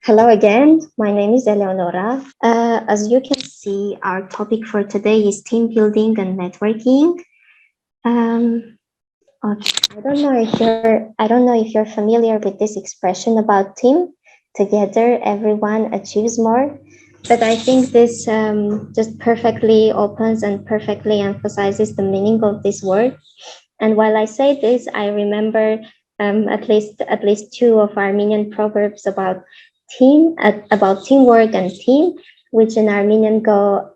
Hello again. My name is Eleonora. As you can see, our topic for today is team building and networking. Um, okay. I don't know if you're familiar with this expression about team. Together, everyone achieves more. But I think this just perfectly opens and perfectly emphasizes the meaning of this word. And while I say this, I remember at least two of Armenian proverbs about teamwork and team, which in Armenian go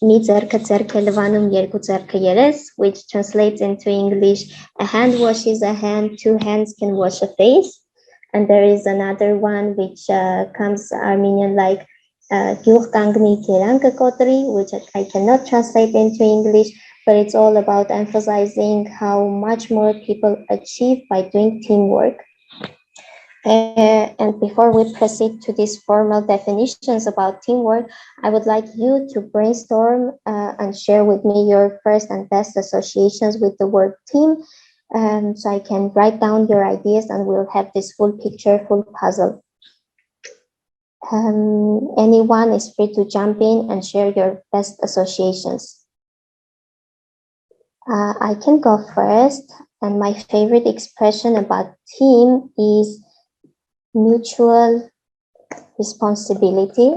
"Mi ձեռքը ձեռք է լվանում, երկու ձեռքը երես," which translates into English, "A hand washes a hand, two hands can wash a face." And there is another one which comes Armenian like "Գյուղ կանգնի կերան կկոտրի," which I cannot translate into English, but it's all about emphasizing how much more people achieve by doing teamwork. And before we proceed to these formal definitions about teamwork, I would like you to brainstorm and share with me your first and best associations with the word team, so I can write down your ideas and we'll have this full picture, full puzzle. Anyone is free to jump in and share your best associations. I can go first, and my favorite expression about team is mutual responsibility.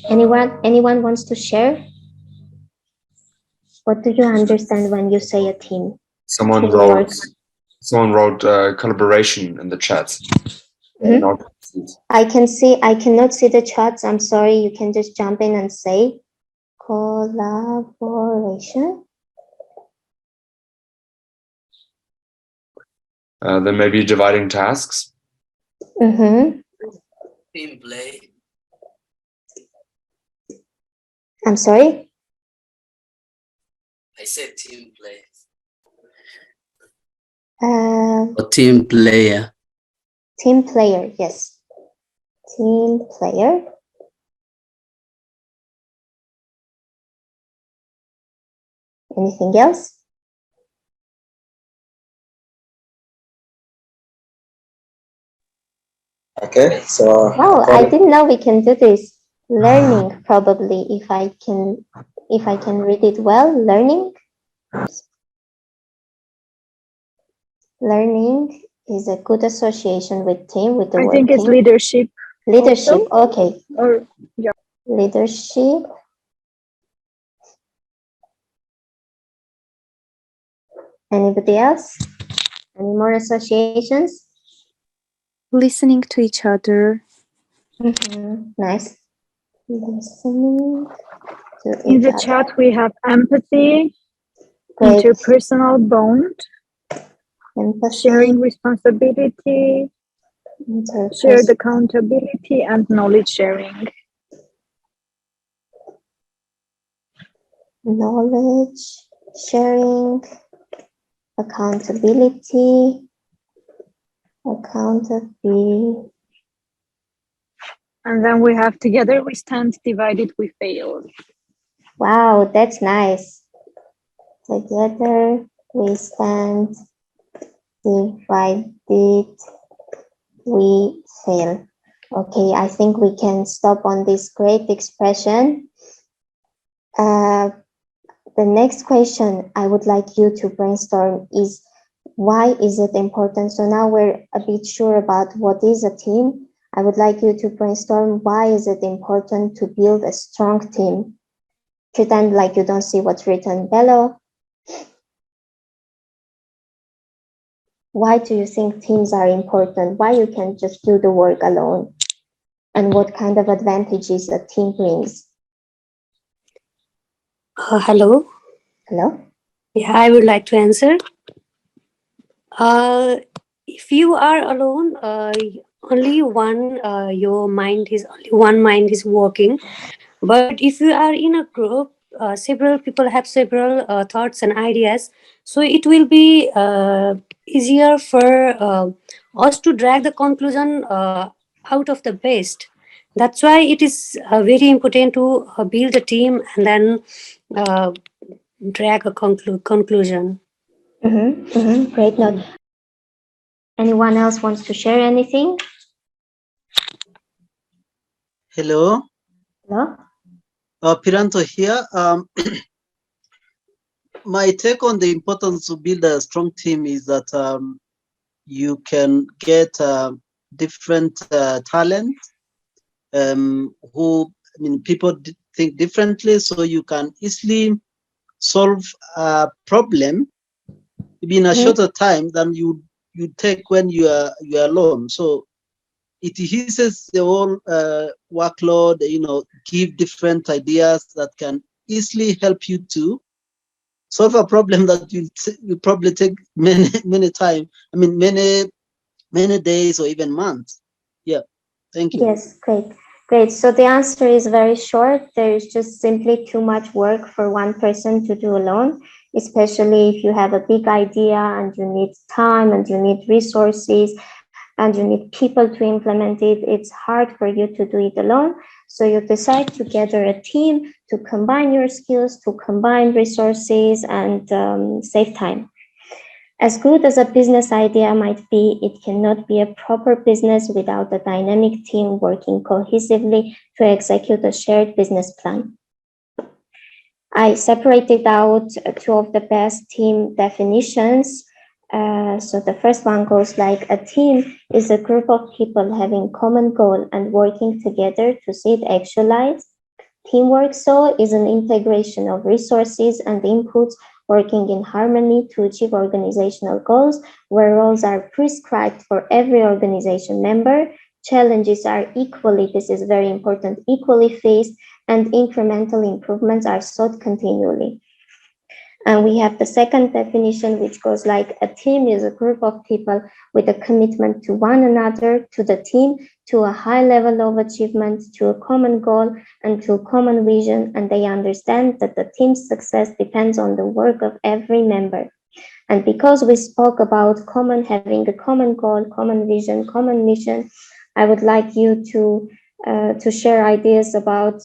Anyone wants to share? What do you understand when you say a team? Someone wrote collaboration in the chat. I cannot see the chats. I'm sorry. You can just jump in and say collaboration. Then maybe dividing tasks. Team play. I'm sorry? I said team play. Team player. Team player, yes. Team player. Anything else? Okay, so wow, I didn't know we can do this. Learning, probably, if I can read it well. Learning is a good association with team, with the word I think it's leadership. Leadership, okay. Or yeah. Leadership. Anybody else? Any more associations? Listening to each other. Nice. Listening to In the chat, we have empathy, interpersonal bond, empathy, sharing responsibility, shared accountability, and knowledge sharing. Knowledge sharing, accountability. And then we have together we stand, divided we fail. Wow, that's nice. Together we stand, divided we fail. Okay, I think we can stop on this great expression. The next question I would like you to brainstorm is, why is it important? So now we're a bit sure about what is a team. I would like you to brainstorm, why is it important to build a strong team? Pretend like you don't see what's written below. Why do you think teams are important? Why you can't just do the work alone? And what kind of advantages a team brings? Hello. Hello. Yeah, I would like to answer. If you are alone, only one mind is working. But if you are in a group, several people have several thoughts and ideas, so it will be easier for us to drag the conclusion out of the best. That's why it is very important to build a team and then drag a conclusion. Great note. Anyone else wants to share anything? Hello, Hello? Piranto here. My take on the importance to build a strong team is that you can get different talents people think differently, so you can easily solve a problem in a shorter time than you take when you are alone. So it eases the whole workload, give different ideas that can easily help you to solve a problem that you probably take many time. Many days or even months. Yeah, thank you. Yes, great. So the answer is very short. There is just simply too much work for one person to do alone, especially if you have a big idea and you need time and you need resources and you need people to implement it. It's hard for you to do it alone. So you decide to gather a team to combine your skills, to combine resources and save time. As good as a business idea might be, it cannot be a proper business without a dynamic team working cohesively to execute a shared business plan. I separated out two of the best team definitions. So the first one goes like, a team is a group of people having common goal and working together to see it actualized. Teamwork, so, is an integration of resources and inputs working in harmony to achieve organizational goals, where roles are prescribed for every organization member. Challenges are equally, this is very important, equally faced, and incremental improvements are sought continually. And we have the second definition, which goes like, a team is a group of people with a commitment to one another, to the team, to a high level of achievement, to a common goal, and to a common vision, and they understand that the team's success depends on the work of every member. And because we spoke about having a common goal, common vision, common mission, I would like you to share ideas about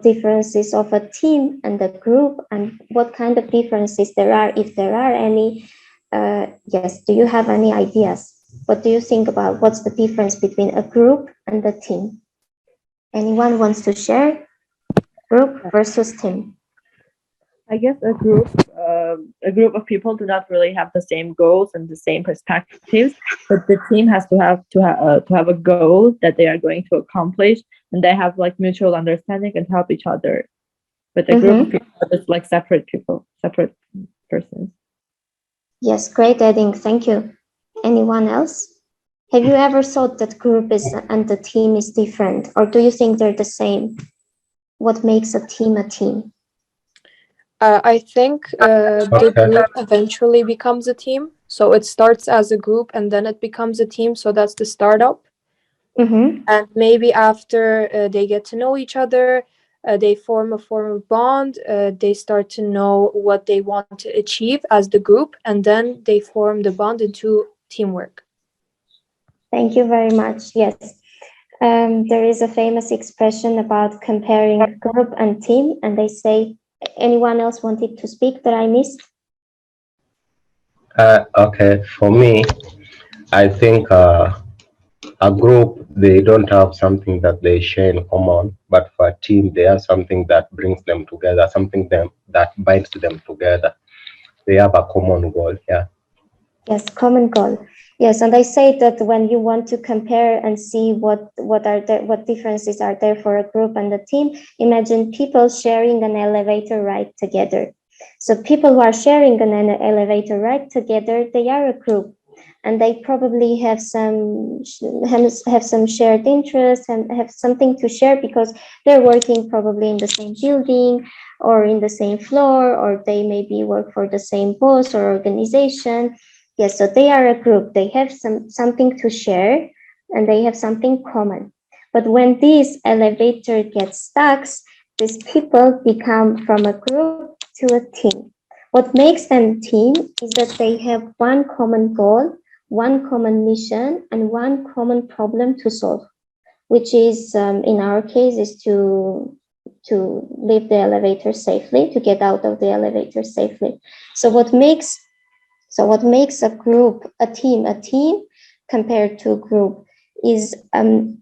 differences of a team and a group and what kind of differences there are, if there are any. Yes, do you have any ideas? What do you think about what's the difference between a group and a team? Anyone wants to share? Group versus team. I guess a group of people do not really have the same goals and the same perspectives, but the team has to have a goal that they are going to accomplish, and they have like mutual understanding and help each other. But a group of people are just like separate people, separate persons. Yes, great, Edding. Thank you. Anyone else? Have you ever thought that group and the team is different, or do you think they're the same? What makes a team a team? I think the group eventually becomes a team. So it starts as a group and then it becomes a team. So that's the startup. And maybe after they get to know each other, they form a bond. They start to know what they want to achieve as the group, and then they form the bond into teamwork. Thank you very much. Yes. There is a famous expression about comparing group and team, and they say, anyone else wanted to speak that I missed? Okay, for me, I think a group, they don't have something that they share in common, but for a team, they have something that brings them together, something that binds them together. They have a common goal, yeah. Yes, common goal. Yes, and I say that when you want to compare and see what differences are there for a group and a team, imagine people sharing an elevator ride together. So people who are sharing an elevator ride together, they are a group, and they probably have some shared interests and have something to share because they're working probably in the same building or in the same floor, or they maybe work for the same boss or organization. Yes, so they are a group. They have something to share and they have something common. But when this elevator gets stuck, these people become from a group to a team. What makes them a team is that they have one common goal, one common mission, and one common problem to solve, which is, in our case, is to to leave the elevator safely, to get out of the elevator safely. So what makes a group, a team compared to a group is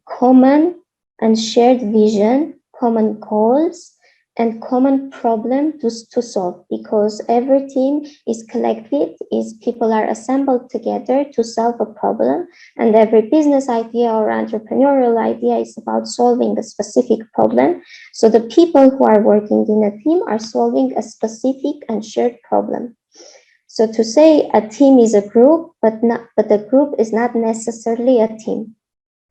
common and shared vision, common goals, and common problem to solve, because every team is collective, is people are assembled together to solve a problem, and every business idea or entrepreneurial idea is about solving a specific problem. So the people who are working in a team are solving a specific and shared problem. So to say a team is a group, but a group is not necessarily a team.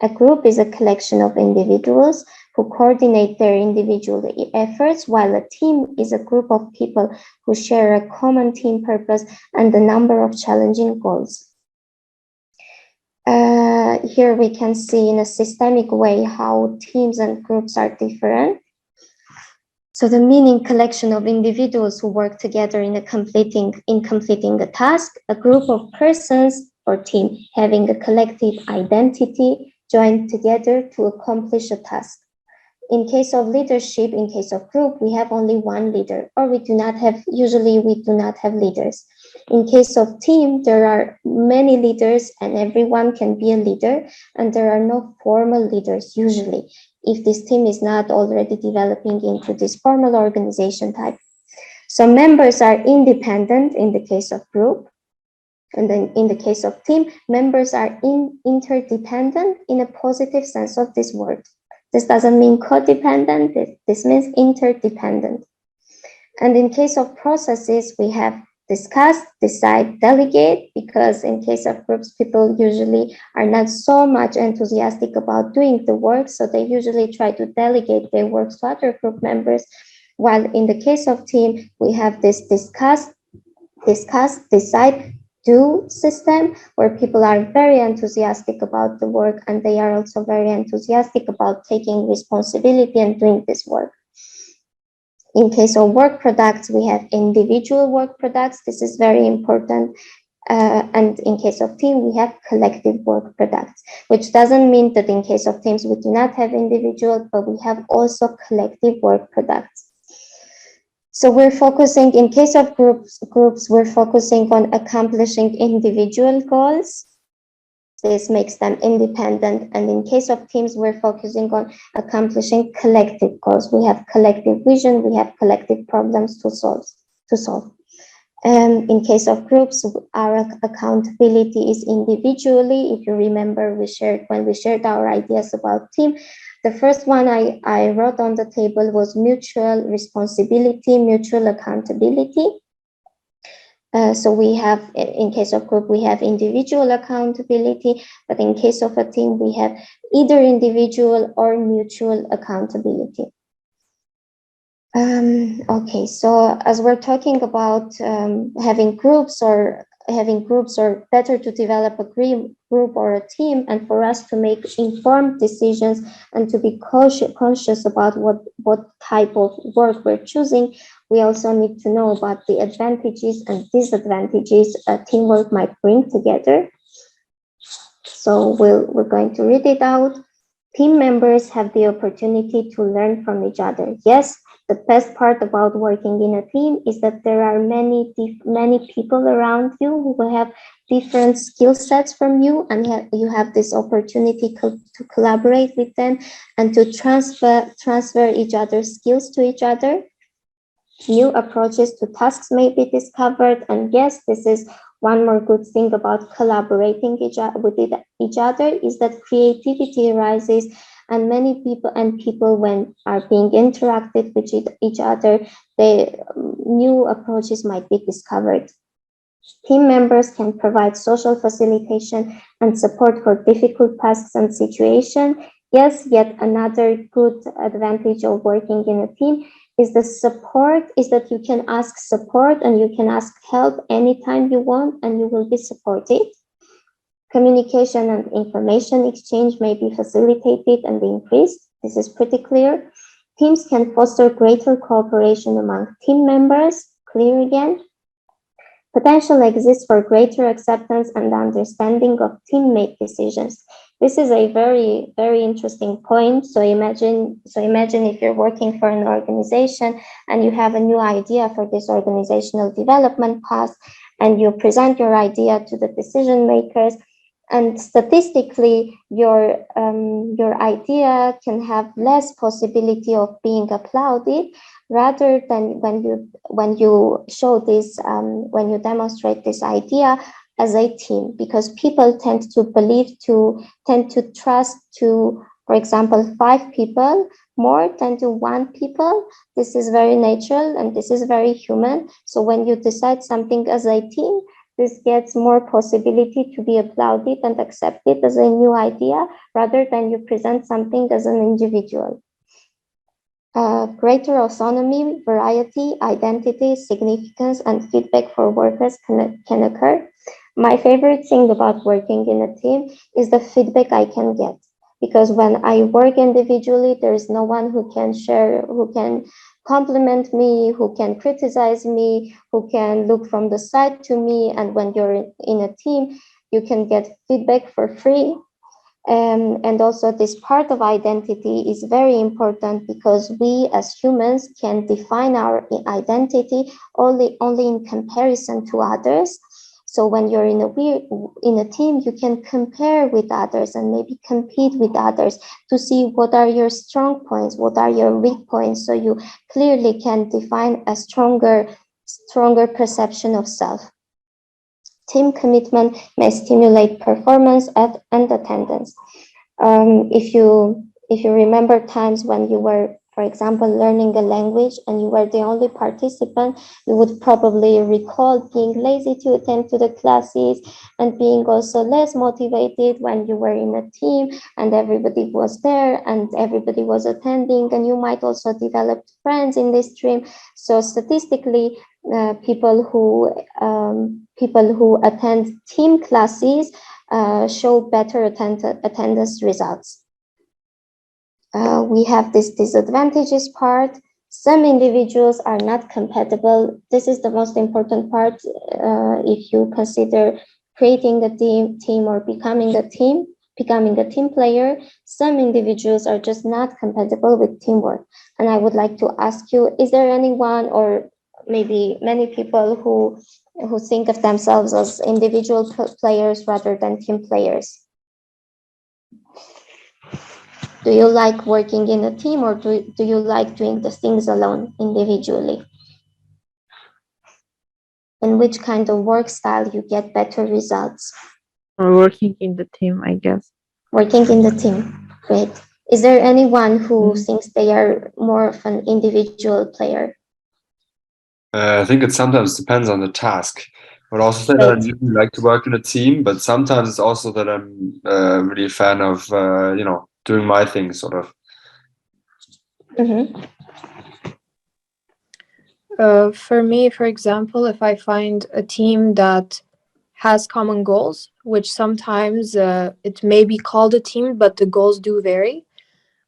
A group is a collection of individuals who coordinate their individual efforts, while a team is a group of people who share a common team purpose and a number of challenging goals. Here we can see in a systemic way how teams and groups are different. So the meaning collection of individuals who work together in completing a task, a group of persons or team having a collective identity joined together to accomplish a task. In case of leadership, in case of group, we have only one leader, or usually we do not have leaders. In case of team, there are many leaders and everyone can be a leader, and there are no formal leaders usually, if this team is not already developing into this formal organization type. So members are independent in the case of group. And then in the case of team, members are interdependent in a positive sense of this word. This doesn't mean codependent, this means interdependent. And in case of processes, we have discuss, decide, delegate, because in case of groups, people usually are not so much enthusiastic about doing the work, so they usually try to delegate their work to other group members. While in the case of team, we have this discuss, decide, do system, where people are very enthusiastic about the work, and they are also very enthusiastic about taking responsibility and doing this work. In case of work products, we have individual work products. This is very important. And in case of team, we have collective work products, which doesn't mean that in case of teams, we do not have individual, but we have also collective work products. So we're focusing, in case of groups, we're focusing on accomplishing individual goals. This makes them independent. And in case of teams, we're focusing on accomplishing collective goals. We have collective vision, we have collective problems to solve. In case of groups, our accountability is individually. If you remember, when we shared our ideas about team, the first one I wrote on the table was mutual responsibility, mutual accountability. So we have, in case of group, we have individual accountability, but in case of a team, we have either individual or mutual accountability. Okay, so as we're talking about having groups or better to develop a group or a team, and for us to make informed decisions and to be conscious about what type of work we're choosing, we also need to know about the advantages and disadvantages teamwork might bring together. So we're going to read it out. Team members have the opportunity to learn from each other. Yes, the best part about working in a team is that there are many people around you who have different skill sets from you, and you have this opportunity to collaborate with them and to transfer each other's skills to each other. New approaches to tasks may be discovered, and yes, this is one more good thing about collaborating with each other, is that creativity arises, and many people when are being interacted with each other, new approaches might be discovered. Team members can provide social facilitation and support for difficult tasks and situations. Yes, yet another good advantage of working in a team is the support, is that you can ask support and you can ask help anytime you want, and you will be supported. Communication and information exchange may be facilitated and increased. This is pretty clear. Teams can foster greater cooperation among team members. Clear again. Potential exists for greater acceptance and understanding of teammate decisions. This is a very, very interesting point. So imagine if you're working for an organization and you have a new idea for this organizational development path, and you present your idea to the decision makers, and statistically your idea can have less possibility of being applauded, rather than when you show this, when you demonstrate this idea as a team, because people tend to trust to, for example, 5 people more than to 1 people. This is very natural and this is very human. So when you decide something as a team, this gets more possibility to be applauded and accepted as a new idea, rather than you present something as an individual. Greater autonomy, variety, identity, significance, and feedback for workers can occur. My favorite thing about working in a team is the feedback I can get, because when I work individually, there is no one who can share, who can compliment me, who can criticize me, who can look from the side to me. And when you're in a team, you can get feedback for free. And also this part of identity is very important, because we as humans can define our identity only in comparison to others. So when you're in a team, you can compare with others and maybe compete with others to see what are your strong points, what are your weak points, so you clearly can define a stronger perception of self. Team commitment may stimulate performance and attendance. If you remember times when you were, for example, learning a language and you were the only participant, you would probably recall being lazy to attend to the classes and being also less motivated when you were in a team and everybody was there and everybody was attending, and you might also develop friends in this stream. So statistically, people who attend team classes show better attendance results. We have this disadvantages part. Some individuals are not compatible. This is the most important part if you consider creating a team or becoming a team player. Some individuals are just not compatible with teamwork. And I would like to ask you, is there anyone, or maybe many people who think of themselves as individual players rather than team players? Do you like working in a team, or do you like doing the things alone, individually? And which kind of work style you get better results? Working in the team, I guess. Working in the team, great. Is there anyone who thinks they are more of an individual player? I think it sometimes depends on the task. I would also say that I really like to work in a team, but sometimes it's also that I'm really a fan of, doing my thing, sort of. For me, for example, if I find a team that has common goals, which sometimes it may be called a team, but the goals do vary.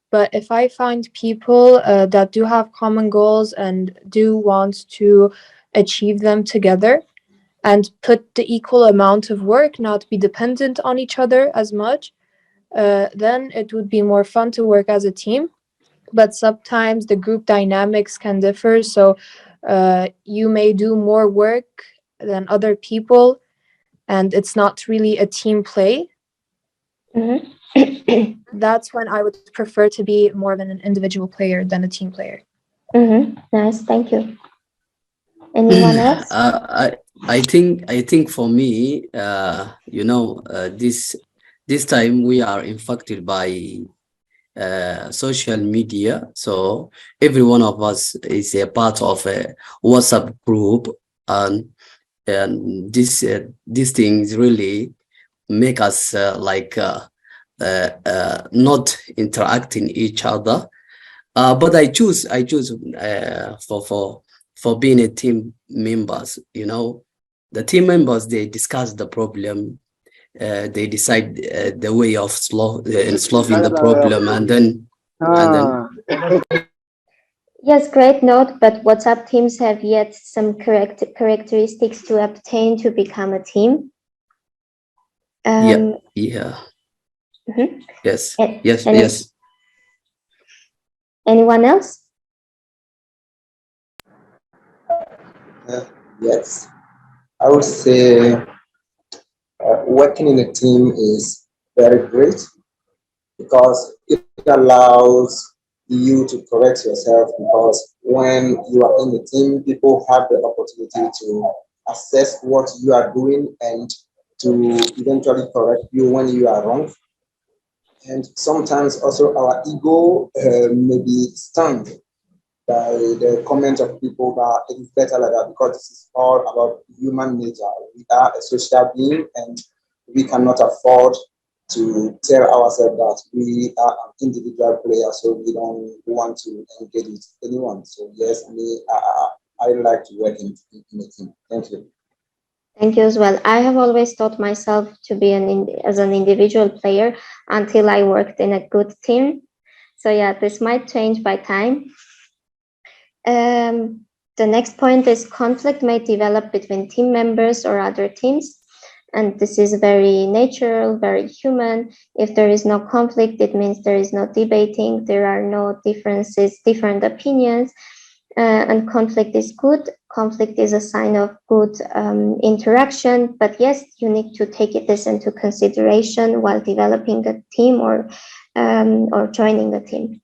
But if I find people that do have common goals and do want to achieve them together and put the equal amount of work, not be dependent on each other as much, then it would be more fun to work as a team. But sometimes the group dynamics can differ. So you may do more work than other people, and it's not really a team play. That's when I would prefer to be more of an individual player than a team player. Nice, thank you. Anyone else? I think for me, this time we are infected by social media. So every one of us is a part of a WhatsApp group, and these things really make us not interacting each other. But I choose for being a team members. The team members, they discuss the problem, they decide the way of solving the problem, and then Yes, great note, but WhatsApp teams have yet some characteristics to obtain to become a team. yeah. Yes, Any- yes, any- yes. Anyone else? Yes, I would say working in a team is very great because it allows you to correct yourself, because when you are in the team, people have the opportunity to assess what you are doing and to eventually correct you when you are wrong. And sometimes also our ego may be stung by the comment of people, but it is better like that because this is all about human nature. We are a social being and we cannot afford to tell ourselves that we are an individual player, so we don't want to engage with anyone. So yes, I like to work in a team. Thank you. Thank you as well. I have always thought myself to be as an individual player until I worked in a good team. So yeah, this might change by time. The next point is conflict may develop between team members or other teams. And this is very natural, very human. If there is no conflict, it means there is no debating, there are no differences, different opinions, and conflict is good. Conflict is a sign of good interaction, but yes, you need to take this into consideration while developing a team or joining a team.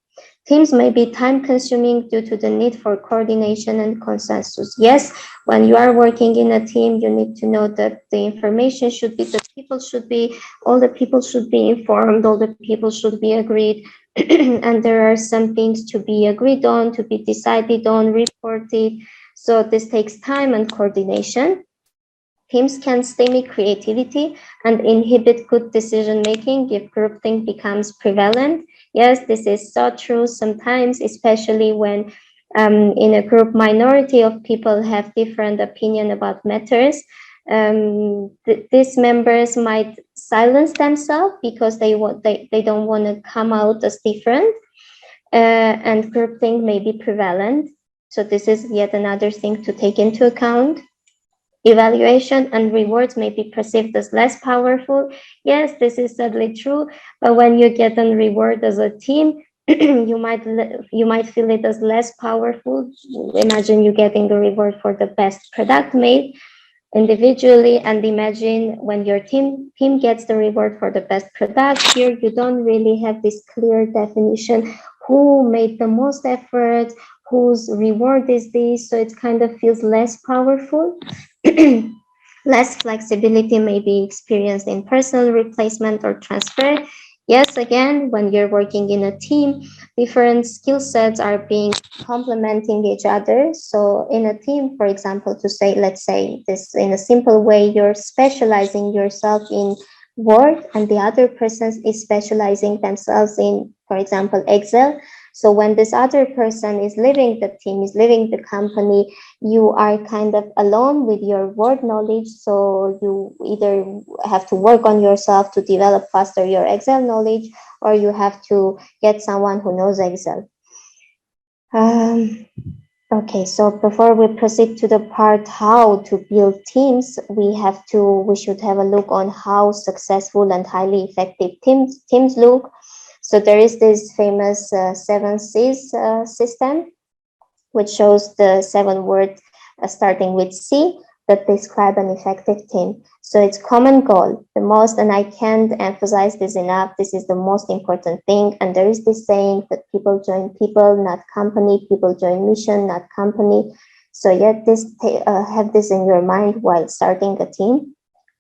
Teams may be time-consuming due to the need for coordination and consensus. Yes, when you are working in a team, you need to know that the information should be, all the people should be informed, all the people should be agreed, and there are some things to be agreed on, to be decided on, reported. So this takes time and coordination. Teams can stymie creativity and inhibit good decision-making if groupthink becomes prevalent. Yes, this is so true sometimes, especially when in a group minority of people have different opinion about matters. These members might silence themselves because they don't want to come out as different, and groupthink may be prevalent. So this is yet another thing to take into account. Evaluation and rewards may be perceived as less powerful. Yes, this is sadly true, but when you get a reward as a team, you might feel it as less powerful. Imagine you getting a reward for the best product made individually, and imagine when your team gets the reward for the best product. Here you don't really have this clear definition who made the most effort, whose reward is this, so it kind of feels less powerful. Less flexibility may be experienced in personal replacement or transfer. Yes, again, when you're working in a team, different skill sets are being complementing each other. So in a team, for example, let's say this in a simple way, you're specializing yourself in Word and the other person is specializing themselves in, for example, Excel. So when this other person is leaving the team, is leaving the company, you are kind of alone with your Word knowledge. So you either have to work on yourself to develop faster your Excel knowledge, or you have to get someone who knows Excel. Okay, so before we proceed to the part how to build teams, we should have a look on how successful and highly effective teams look. So there is this famous 7 C's system, which shows the 7 words starting with C that describe an effective team. So it's common goal, the most, and I can't emphasize this enough, this is the most important thing. And there is this saying that people join people, not company, people join mission, not company. So yet have this in your mind while starting a team.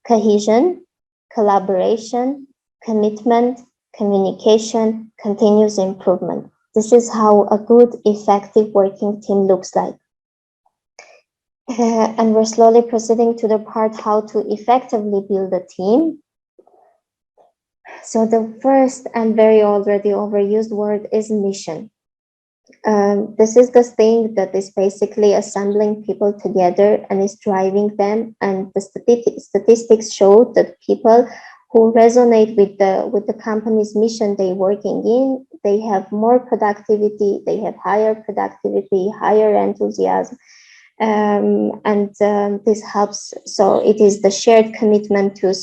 Cohesion, collaboration, commitment, communication, continuous improvement. This is how a good, effective working team looks like. And we're slowly proceeding to the part how to effectively build a team. So the first and very already overused word is mission. This is the thing that is basically assembling people together and is driving them. And the statistics show that people who resonate with the company's mission they're working in, they have more productivity, they have higher productivity, higher enthusiasm. This helps. So it is the shared commitment to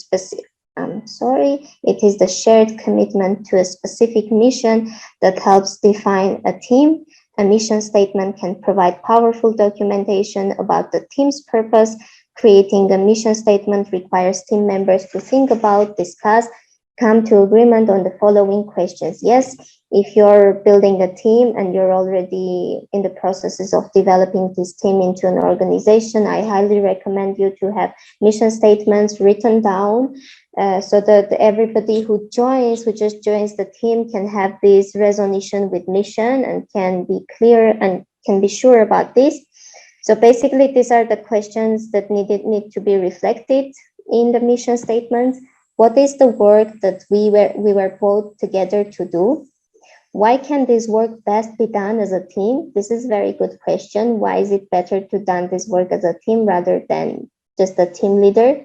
I'm sorry, it is the shared commitment to a specific mission that helps define a team. A mission statement can provide powerful documentation about the team's purpose. Creating a mission statement requires team members to think about, discuss, come to agreement on the following questions. Yes, if you're building a team and you're already in the processes of developing this team into an organization, I highly recommend you to have mission statements written down so that everybody who just joins the team can have this resonance with mission and can be clear and can be sure about this. So basically, these are the questions that need to be reflected in the mission statements. What is the work that we were both together to do? Why can this work best be done as a team? This is a very good question. Why is it better to done this work as a team rather than just a team leader?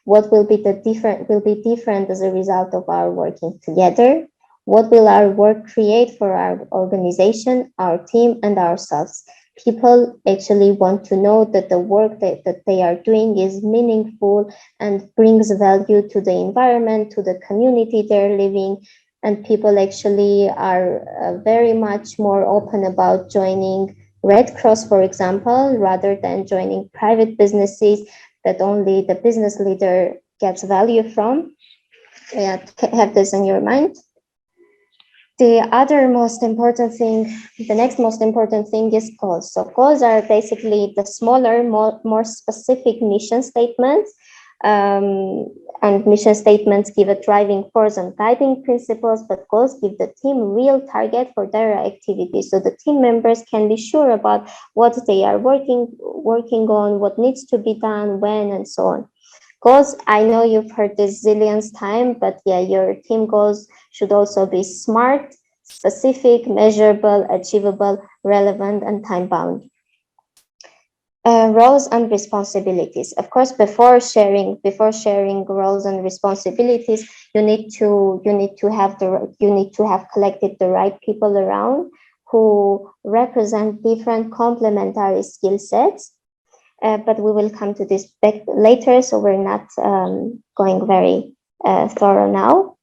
What will be different as a result of our working together? What will our work create for our organization, our team, and ourselves? People actually want to know that the work that they are doing is meaningful and brings value to the environment, to the community they're living. And people actually are very much more open about joining Red Cross, for example, rather than joining private businesses that only the business leader gets value from. Have this in your mind. The next most important thing is goals. So goals are basically the smaller, more specific mission statements. And mission statements give a driving force and guiding principles, but goals give the team real target for their activities. So the team members can be sure about what they are working on, what needs to be done, when, and so on. Goals, I know you've heard this zillions times, but yeah, your team goals should also be smart, specific, measurable, achievable, relevant, and time-bound. Roles and responsibilities. Of course, before sharing roles and responsibilities, you need to have collected the right people around who represent different complementary skill sets. But we will come to this back later, so we're not going very thorough now.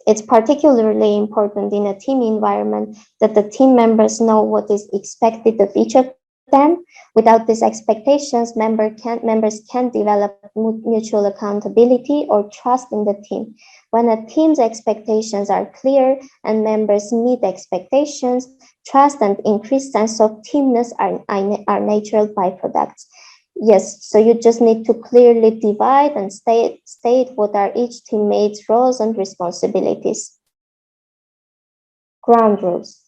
It's particularly important in a team environment that the team members know what is expected of each of them. Without these expectations, members can develop mutual accountability or trust in the team. When a team's expectations are clear and members meet expectations, trust and increased sense of teamness are natural byproducts. Yes, so you just need to clearly divide and state what are each teammate's roles and responsibilities. Ground rules.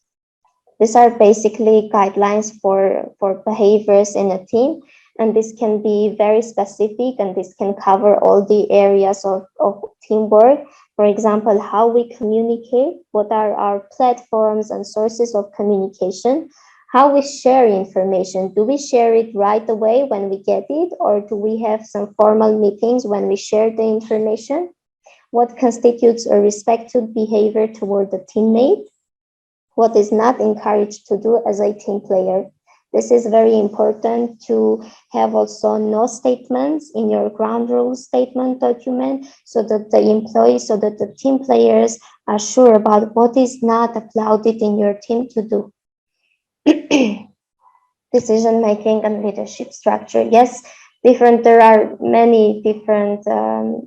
These are basically guidelines for behaviors in a team, and this can be very specific, and this can cover all the areas of teamwork. For example, how we communicate, what are our platforms and sources of communication, how we share information. Do we share it right away when we get it, or do we have some formal meetings when we share the information? What constitutes a respectful behavior toward the teammate? What is not encouraged to do as a team player? This is very important to have also no statements in your ground rules statement document so that the team players are sure about what is not applauded in your team to do. Decision making and leadership structure. Yes, there are many different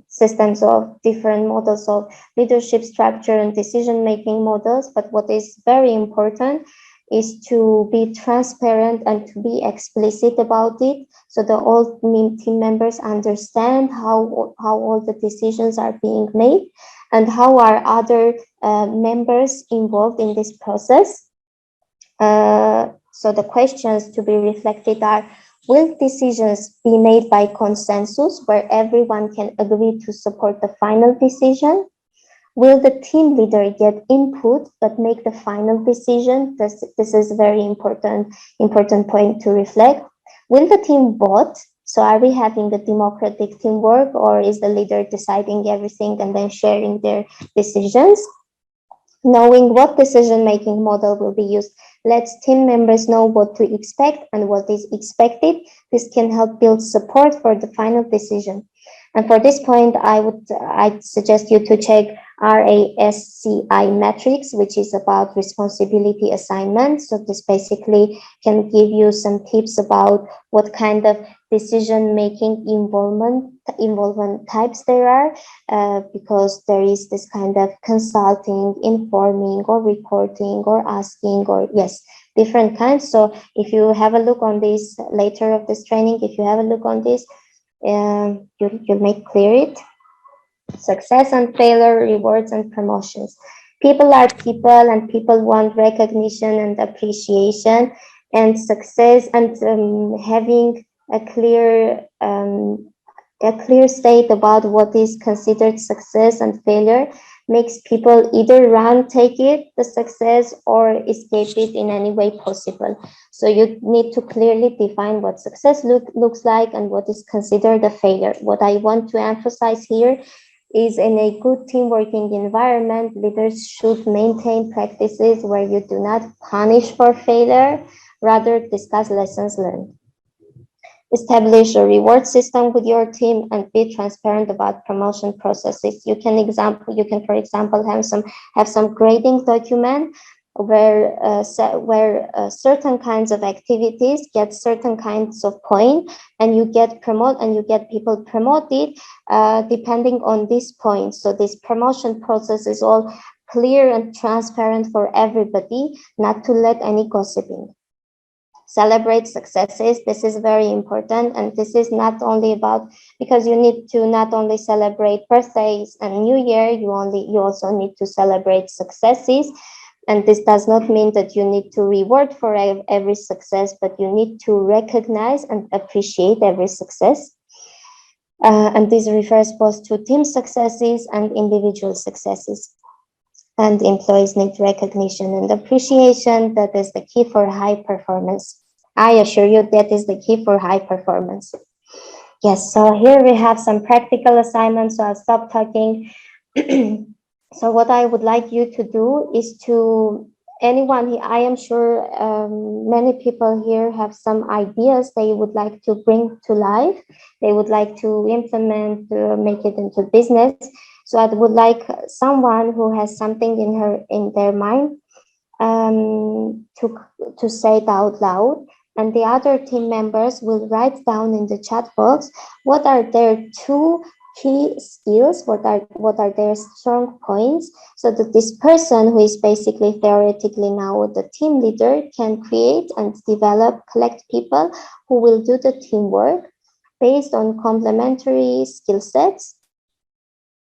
systems of different models of leadership structure and decision making models, but what is very important is to be transparent and to be explicit about it, so that all team members understand how all the decisions are being made and how are other members involved in this process. So the questions to be reflected are: will decisions be made by consensus where everyone can agree to support the final decision? Will the team leader get input but make the final decision? This is a very important point to reflect. Will the team vote? So are we having a democratic teamwork, or is the leader deciding everything and then sharing their decisions? Knowing what decision-making model will be used lets team members know what to expect and what is expected. This can help build support for the final decision. And for this point, I'd suggest you to check RASCI metrics, which is about responsibility assignment. So this basically can give you some tips about what kind of decision-making involvement types there are, because there is this kind of consulting, informing, or reporting, or asking, or yes, different kinds. So if you have a look on this later of this training, if you have a look on this, you'll make clear it. Success and failure, rewards and promotions. People are people, and people want recognition and appreciation, and success and having a clear state about what is considered success and failure makes people either run, take it, the success, or escape it in any way possible. So you need to clearly define what success looks like and what is considered a failure. What I want to emphasize here is in a good team working environment, leaders should maintain practices where you do not punish for failure, rather discuss lessons learned. Establish a reward system with your team and be transparent about promotion processes. You can, for example, have some grading document where certain kinds of activities get certain kinds of points, and you get people promoted depending on these points. So this promotion process is all clear and transparent for everybody, not to let any gossiping. Celebrate successes. This is very important, and this is not only about, because you need to not only celebrate birthdays and New Year, you also need to celebrate successes. And this does not mean that you need to reward for every success, but you need to recognize and appreciate every success. And this refers both to team successes and individual successes. And employees need recognition and appreciation. That is the key for high performance. I assure you that is the key for high performance. Yes, so here we have some practical assignments, so I'll stop talking. So what I would like you to do is to, anyone, I am sure many people here have some ideas they would like to bring to life. They would like to implement, make it into business. So I would like someone who has something in their mind to say it out loud, and the other team members will write down in the chat box what are their 2 key skills, what are their strong points, so that this person, who is basically theoretically now the team leader, can create and collect people who will do the teamwork based on complementary skill sets.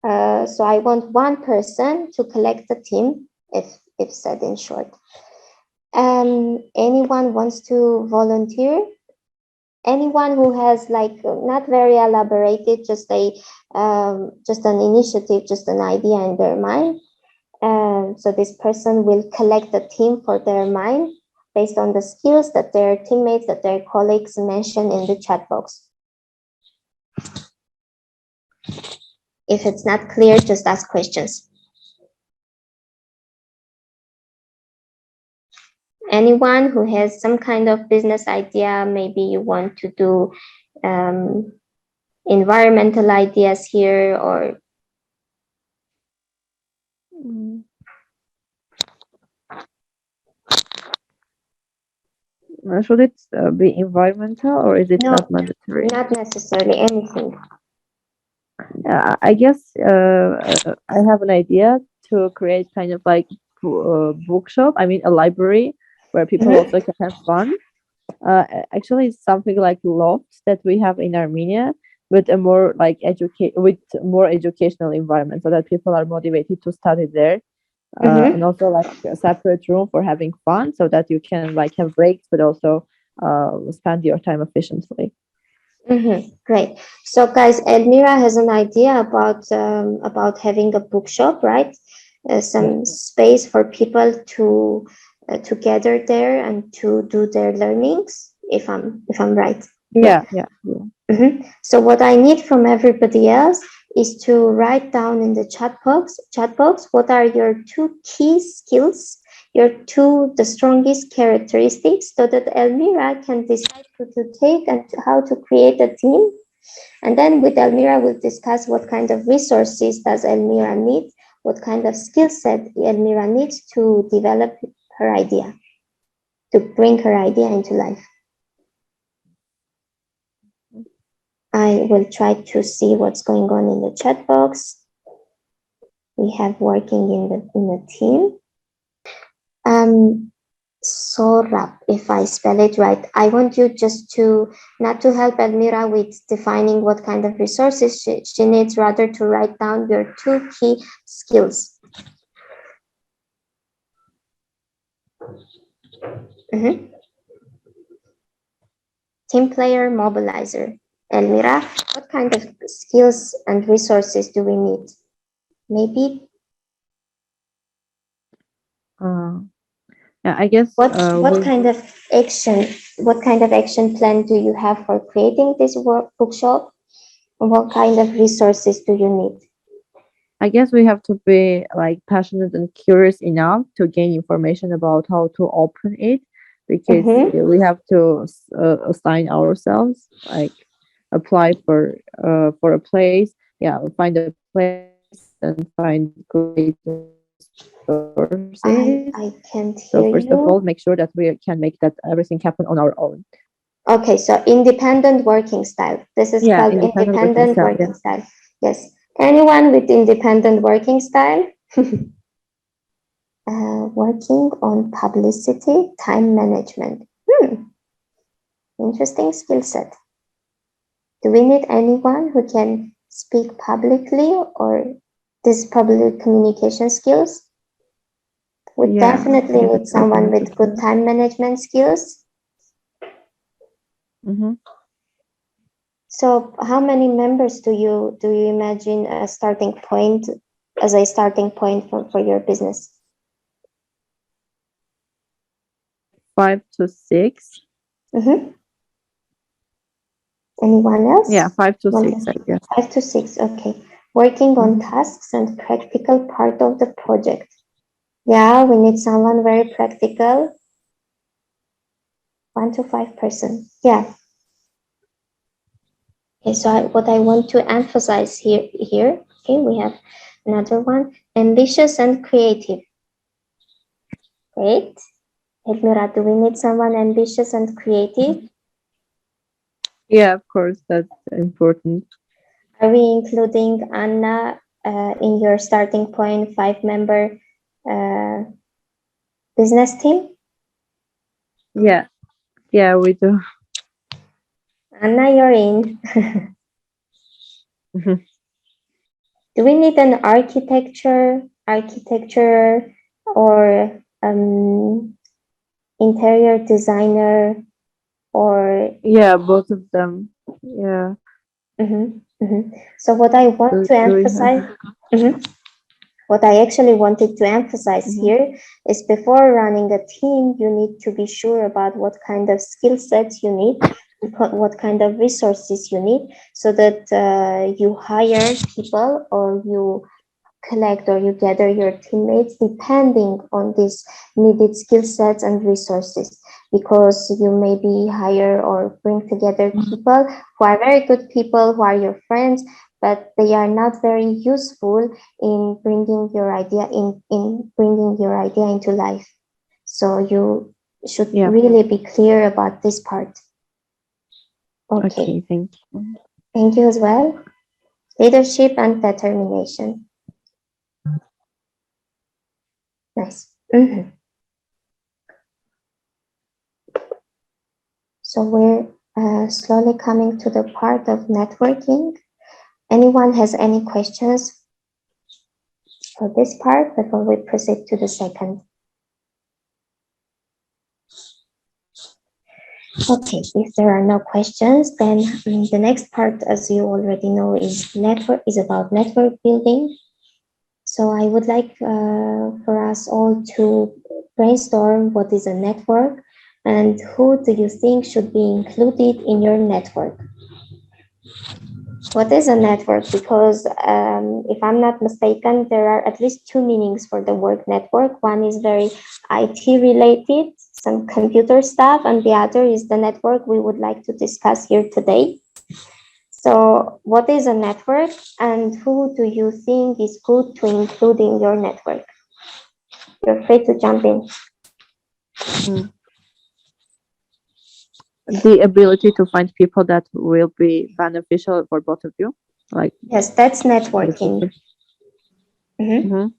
So I want one person to collect the team, if said in short. Anyone wants to volunteer? Anyone who has not very elaborated, just an initiative, just an idea in their mind. So this person will collect the team for their mind based on the skills that their teammates, that their colleagues mention in the chat box. If it's not clear, just ask questions. Anyone who has some kind of business idea, maybe you want to do environmental ideas here, or should it be environmental, or is it not mandatory? Not necessarily, anything. I guess I have an idea to create kind of like bookshop. I mean, a library where people also can have fun. Actually, it's something like Loft that we have in Armenia, with a more like more educational environment, so that people are motivated to study there. And also like a separate room for having fun, so that you can like have breaks, but also spend your time efficiently. Great. So guys, Elmira has an idea about having a bookshop, right? Some space for people to gather there and to do their learnings, if I'm right. Yeah. So what I need from everybody else is to write down in the chat box what are your 2 key skills, the strongest characteristics, so that Elmira can decide who to take and how to create a team And then with Elmira, we'll discuss what kind of resources does Elmira need, what kind of skill set Elmira needs to develop her idea, to bring her idea into life. I will try to see what's going on in the chat box. We have working in the team. Sorab, if I spell it right. I want you just to, not to help Elmira with defining what kind of resources she needs, rather to write down your 2 key skills. Team player, mobilizer. Elmira, what kind of skills and resources do we need? Maybe. Yeah, I guess. What kind of action plan do you have for creating this bookshop? What kind of resources do you need? I guess we have to be like passionate and curious enough to gain information about how to open it, because we have to assign ourselves, like apply for a place. Yeah, find a place and find great resources. I can't hear So first you. of all, make sure that we can make that everything happen on our own. Okay, so independent working style. This is called independent working style. Yes. Anyone with independent working style? Working on publicity, time management. Interesting skill set. Do we need anyone who can speak publicly or this public communication skills? We definitely need someone with good time management skills. So how many members do you imagine a starting point, as a starting point for your business? 5 to 6. Anyone else? Yeah, 5 to 6, I guess. 5 to 6, okay. Working on tasks and practical part of the project. Yeah, we need someone very practical. 1 to 5 person. Yeah. Okay, so what I want to emphasize here, okay, we have another one, ambitious and creative. Great. Elmira, do we need someone ambitious and creative? Yeah, of course, that's important. Are we including Anna in your starting point 5-member business team? Yeah, we do. Anna, you're in. Do we need an architecture or interior designer, or? Yeah, both of them. Yeah. So what I want to emphasize, what I actually wanted to emphasize here is, before running a team, you need to be sure about what kind of skill sets you need, what kind of resources you need, so that you hire people or you collect or you gather your teammates depending on these needed skill sets and resources, because you maybe hire or bring together people who are very good people, who are your friends, but they are not very useful in bringing your idea into life. So you should really be clear about this part. Okay, thank you. Thank you as well. Leadership and determination. Nice. So we're slowly coming to the part of networking. Anyone has any questions for this part before we proceed to the second? Okay, if there are no questions, then the next part, as you already know, is about network building. So I would like for us all to brainstorm what is a network and who do you think should be included in your network. What is a network? Because if I'm not mistaken, there are at least 2 meanings for the word network. One is very IT related, some computer stuff, and the other is the network we would like to discuss here today. So what is a network and who do you think is good to include in your network? You're free to jump in. The ability to find people that will be beneficial for both of you, like yes, that's networking. The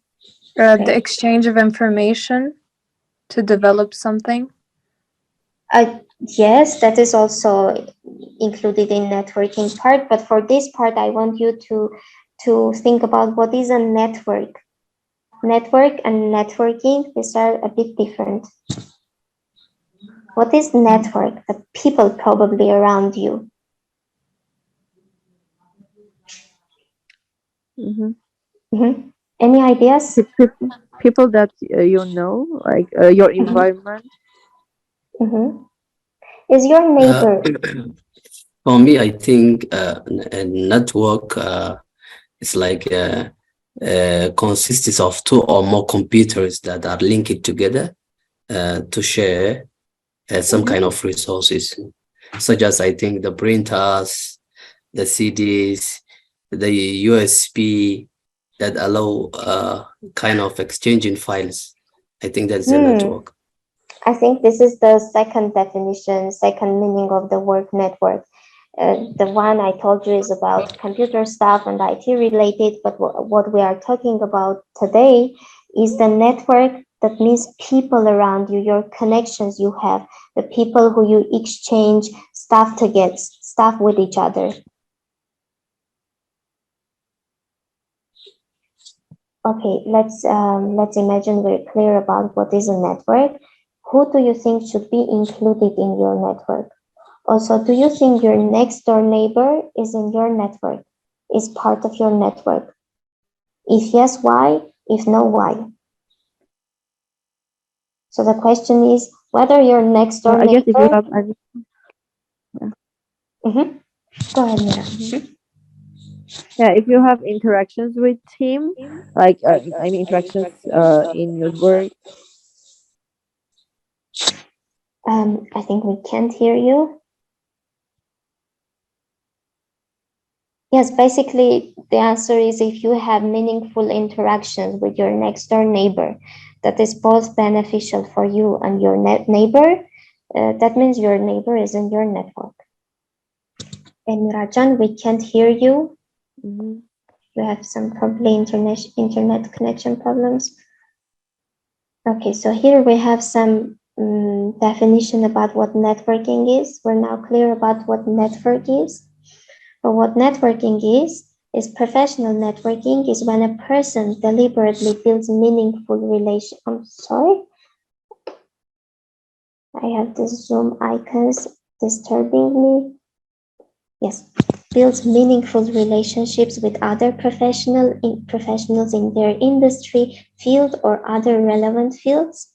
exchange of information to develop something. Yes, that is also included in networking part. But for this part, I want you to think about what is a network. Network and networking, these are a bit different. What is network? The people probably around you. Any ideas? People that you know, like your environment. Is your neighbor? For me, I think a network is like consists of two or more computers that are linked together to share some kind of resources, such as I think the printers, the CDs, the USB that allow kind of exchanging files. I think that's a network. I think this is the second definition, second meaning of the word network. The one I told you is about computer stuff and IT related, but what we are talking about today is the network. That means people around you, your connections you have, the people who you exchange stuff to get stuff with each other. Okay, let's imagine we're clear about what is a network. Who do you think should be included in your network? Also, do you think your next door neighbor is in your network, is part of your network? If yes, why? If no, why? So the question is whether your next door neighbor... I guess if you have any... Go ahead, Mira. Yeah, if you have interactions with team, like I mean interactions in your work. I think we can't hear you. Yes, basically the answer is if you have meaningful interactions with your next door neighbor, that is both beneficial for you and your neighbor, that means your neighbor is in your network. And Rajan, we can't hear you. We have some probably internet connection problems. Okay, so here we have some definition about what networking is. We're now clear about what network is. But what networking is professional networking is when a person deliberately builds meaningful relation. I'm sorry. I have the Zoom icons disturbing me. Yes, builds meaningful relationships with other professionals in their industry, field, or other relevant fields.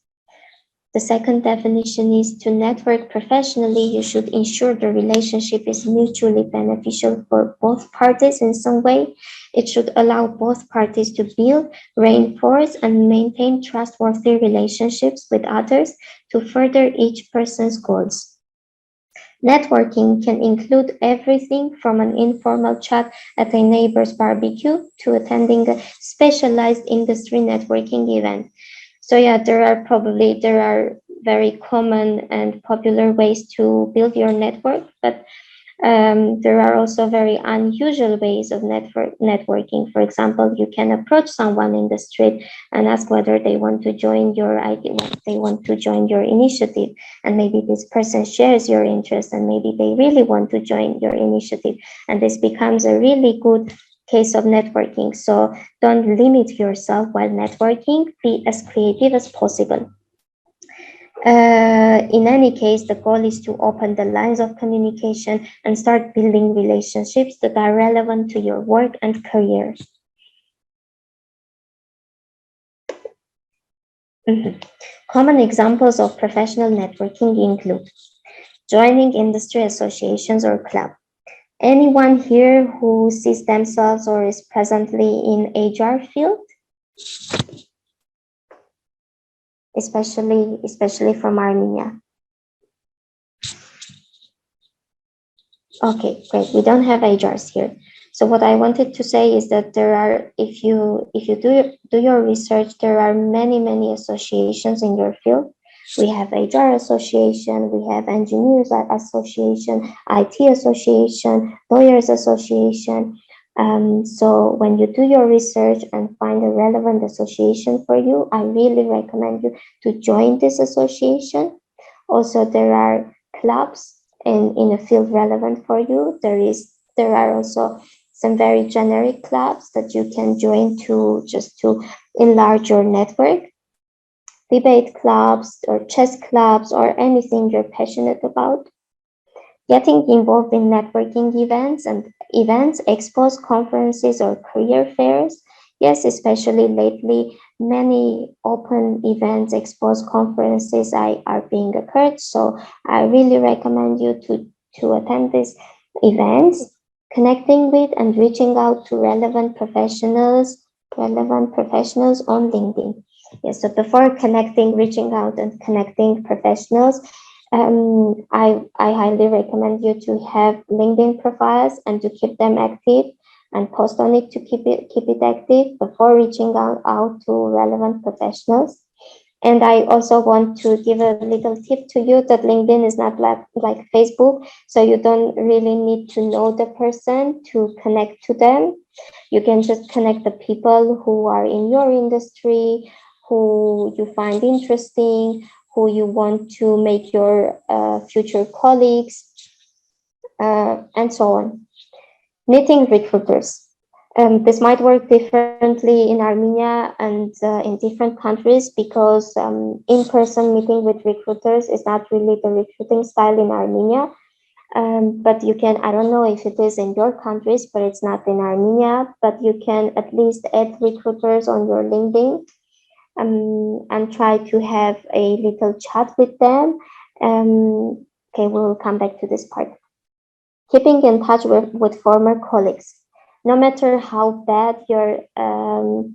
The second definition is to network professionally, you should ensure the relationship is mutually beneficial for both parties in some way. It should allow both parties to build, reinforce, and maintain trustworthy relationships with others to further each person's goals. Networking can include everything from an informal chat at a neighbor's barbecue to attending a specialized industry networking event. So yeah, there are very common and popular ways to build your network, but there are also very unusual ways of networking. For example, you can approach someone in the street and ask whether they want to join your idea, they want to join your initiative, and maybe this person shares your interest, and maybe they really want to join your initiative, and this becomes a really good case of networking. So don't limit yourself while networking, be as creative as possible. In any case, the goal is to open the lines of communication and start building relationships that are relevant to your work and career. Common examples of professional networking include joining industry associations or club. Anyone here who sees themselves or is presently in HR field? Especially from Armenia. Okay, great. We don't have HRs here. So what I wanted to say is that there are, if you do your research, there are many associations in your field. We have HR association, we have engineers association, IT association, lawyers association. So when you do your research and find a relevant association for you, I really recommend you to join this association. Also, there are clubs in a field relevant for you. There are also some very generic clubs that you can join to just to enlarge your network. Debate clubs or chess clubs or anything you're passionate about. Getting involved in networking events, expos, conferences, or career fairs. Yes, especially lately, many open events, expos, conferences are being occurred. So I really recommend you to attend these events, connecting with and reaching out to relevant professionals on LinkedIn. Yes, so before reaching out and connecting professionals, I highly recommend you to have LinkedIn profiles and to keep them active and post on it to keep it active before reaching out to relevant professionals. And I also want to give a little tip to you that LinkedIn is not like Facebook, so you don't really need to know the person to connect to them. You can just connect the people who are in your industry, who you find interesting, who you want to make your future colleagues, and so on. Meeting recruiters. This might work differently in Armenia and in different countries because in-person meeting with recruiters is not really the recruiting style in Armenia. But you can, I don't know if it is in your countries, but it's not in Armenia, but you can at least add recruiters on your LinkedIn and try to have a little chat with them. Okay, we'll come back to this part. Keeping in touch with former colleagues. No matter how bad your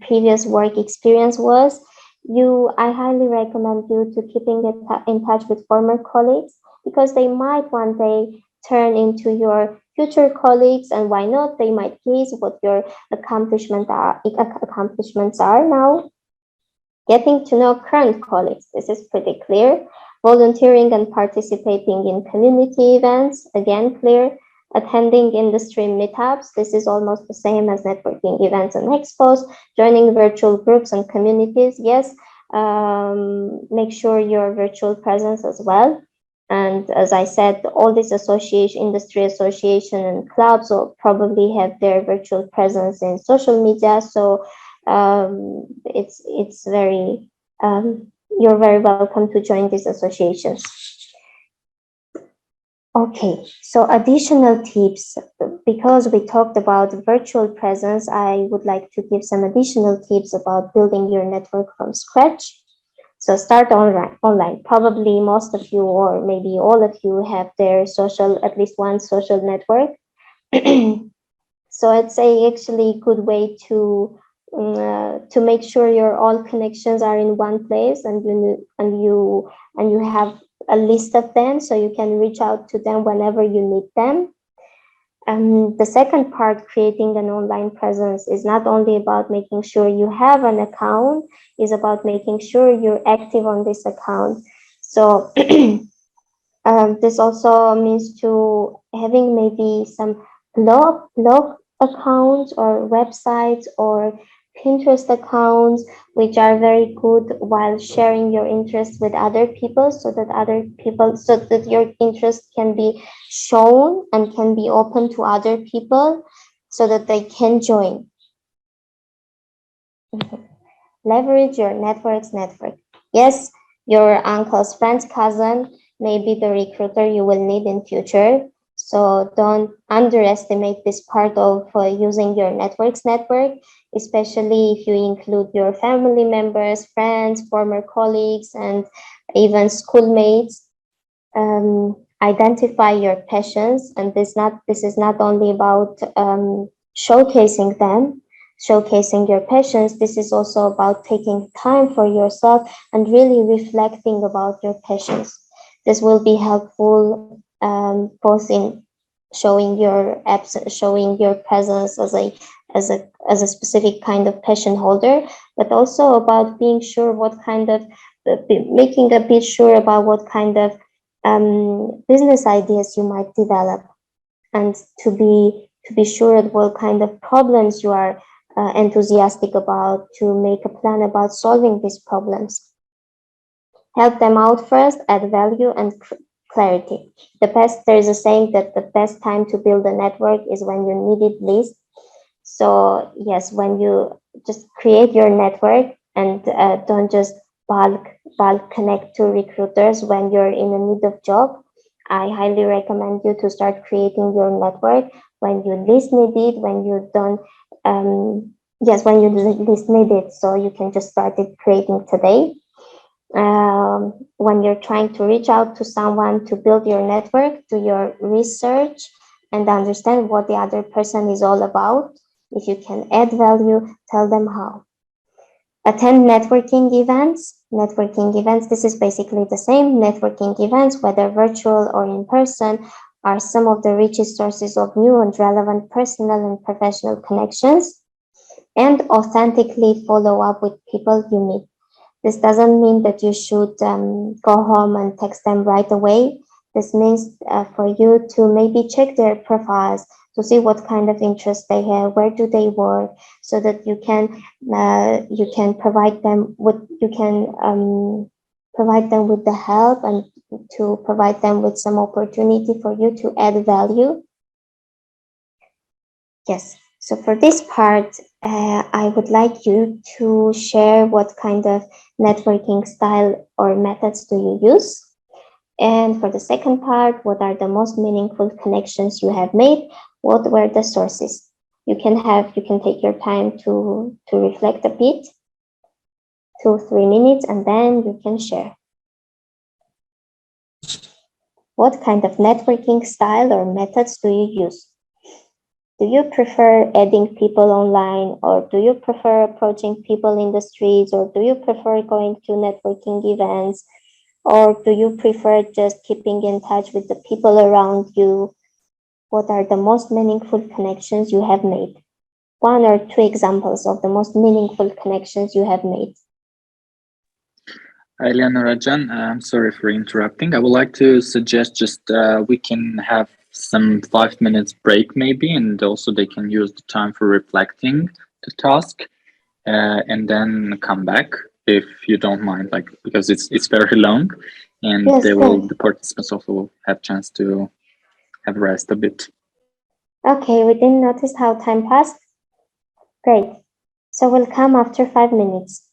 previous work experience was, I highly recommend you to keeping in touch with former colleagues because they might one day turn into your future colleagues, and why not? They might gauge what your accomplishments are now. Getting to know current colleagues, this is pretty clear. Volunteering and participating in community events, again clear. Attending industry meetups, this is almost the same as networking events and expos. Joining virtual groups and communities, yes. Make sure your virtual presence as well. And as I said, all these industry association and clubs will probably have their virtual presence in social media. So it's very, you're very welcome to join these associations. Okay, so additional tips, because we talked about virtual presence, I would like to give some additional tips about building your network from scratch. So start online. Probably most of you, or maybe all of you, have their at least one social network. So it's actually a good way to make sure your all connections are in one place, and you have a list of them so you can reach out to them whenever you need them. The second part, creating an online presence, is not only about making sure you have an account, is about making sure you're active on this account. So this also means to having maybe some blog accounts or websites or Pinterest accounts, which are very good while sharing your interest with other people, so that your interest can be shown and can be open to other people so that they can join. Leverage your network. Yes, your uncle's friend's cousin may be the recruiter you will need in future. So don't underestimate this part of using your network, especially if you include your family members, friends, former colleagues, and even schoolmates. Identify your passions, and this is not only about showcasing your passions. This is also about taking time for yourself and really reflecting about your passions. This will be helpful both in showing your showing your presence as a specific kind of passion holder, but also about being sure what kind of making a bit sure about what kind of business ideas you might develop, and to be sure at what kind of problems you are enthusiastic about, to make a plan about solving these problems. Help them out first, add value and clarity. There is a saying that the best time to build a network is when you need it least. So yes, when you just create your network and don't just bulk connect to recruiters when you're in a need of job. I highly recommend you to start creating your network when you least need it, when you don't, when you least need it. So you can just start it creating today. When you're trying to reach out to someone to build your network, do your research and understand what the other person is all about. If you can add value, tell them how. Attend networking events. This is basically the same. Networking events, whether virtual or in person, are some of the richest sources of new and relevant personal and professional connections. And authentically follow up with people you meet. This doesn't mean that you should go home and text them right away. This means for you to maybe check their profiles to see what kind of interests they have, where do they work, so that you can provide them with the help and to provide them with some opportunity for you to add value. Yes. So for this part, I would like you to share what kind of networking style or methods do you use? And for the second part, what are the most meaningful connections you have made? What were the sources? You can take your time to reflect a bit, 2-3 minutes, and then you can share. What kind of networking style or methods do you use? Do you prefer adding people online, or do you prefer approaching people in the streets, or do you prefer going to networking events, or do you prefer just keeping in touch with the people around you? What are the most meaningful connections you have made? 1 or 2 examples of the most meaningful connections you have made. Eleonora Jan, I'm sorry for interrupting. I would like to suggest just we can have some 5 minutes break maybe, and also they can use the time for reflecting the task and then come back if you don't mind, like, because it's very long, and yes, the participants also will have chance to have rest a bit. Okay, we didn't notice how time passed. Great. So we'll come after 5 minutes.